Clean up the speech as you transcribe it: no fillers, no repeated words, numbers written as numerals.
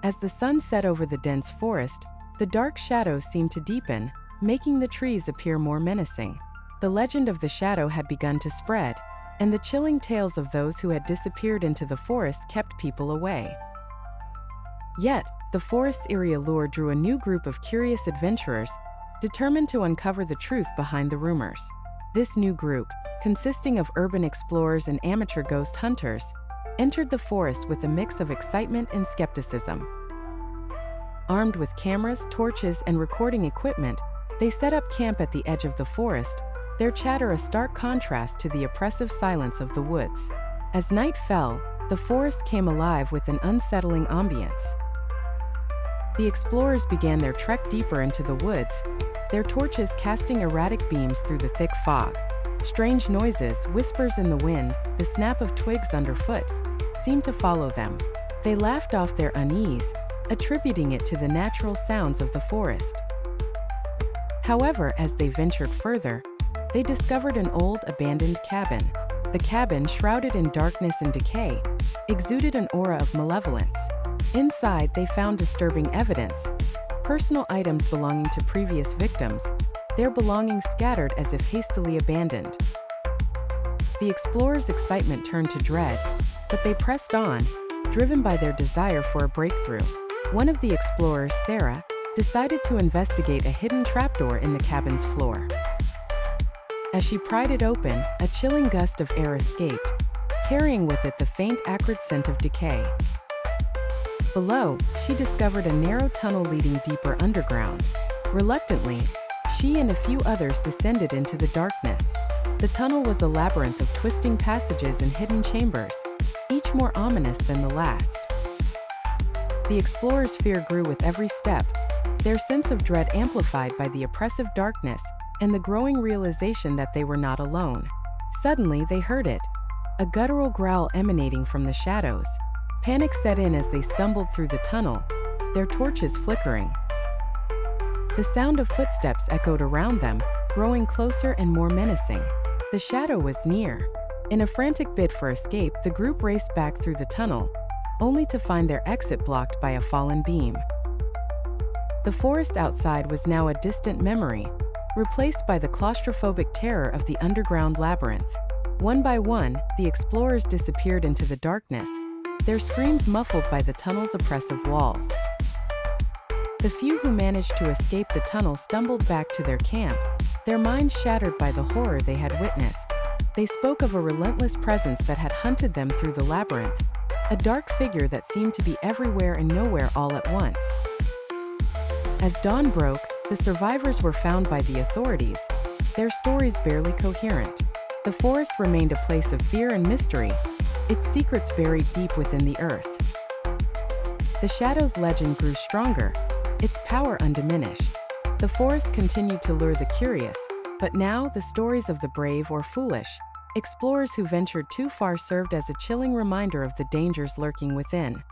As the sun set over the dense forest, the dark shadows seemed to deepen, making the trees appear more menacing. The legend of the shadow had begun to spread, and the chilling tales of those who had disappeared into the forest kept people away. Yet, the forest's eerie allure drew a new group of curious adventurers, determined to uncover the truth behind the rumors. This new group, consisting of urban explorers and amateur ghost hunters, entered the forest with a mix of excitement and skepticism. Armed with cameras, torches, and recording equipment, they set up camp at the edge of the forest, their chatter a stark contrast to the oppressive silence of the woods. As night fell, the forest came alive with an unsettling ambience. The explorers began their trek deeper into the woods, their torches casting erratic beams through the thick fog. Strange noises, whispers in the wind, the snap of twigs underfoot, seemed to follow them. They laughed off their unease, attributing it to the natural sounds of the forest. However, as they ventured further, they discovered an old, abandoned cabin. The cabin, shrouded in darkness and decay, exuded an aura of malevolence. Inside, they found disturbing evidence, personal items belonging to previous victims, their belongings scattered as if hastily abandoned. The explorers' excitement turned to dread, but they pressed on, driven by their desire for a breakthrough. One of the explorers, Sarah, decided to investigate a hidden trapdoor in the cabin's floor. As she pried it open, a chilling gust of air escaped, carrying with it the faint, acrid scent of decay. Below, she discovered a narrow tunnel leading deeper underground. Reluctantly, she and a few others descended into the darkness. The tunnel was a labyrinth of twisting passages and hidden chambers, each more ominous than the last. The explorers' fear grew with every step, their sense of dread amplified by the oppressive darkness and the growing realization that they were not alone. Suddenly, they heard it, a guttural growl emanating from the shadows. Panic set in as they stumbled through the tunnel, their torches flickering. The sound of footsteps echoed around them, growing closer and more menacing. The shadow was near. In a frantic bid for escape, the group raced back through the tunnel, only to find their exit blocked by a fallen beam. The forest outside was now a distant memory, replaced by the claustrophobic terror of the underground labyrinth. One by one, the explorers disappeared into the darkness, their screams muffled by the tunnel's oppressive walls. The few who managed to escape the tunnel stumbled back to their camp, their minds shattered by the horror they had witnessed. They spoke of a relentless presence that had hunted them through the labyrinth, a dark figure that seemed to be everywhere and nowhere all at once. As dawn broke, the survivors were found by the authorities, their stories barely coherent. The forest remained a place of fear and mystery, its secrets buried deep within the earth. The shadow's legend grew stronger, its power undiminished. The forest continued to lure the curious, but now the stories of the brave or foolish explorers who ventured too far served as a chilling reminder of the dangers lurking within.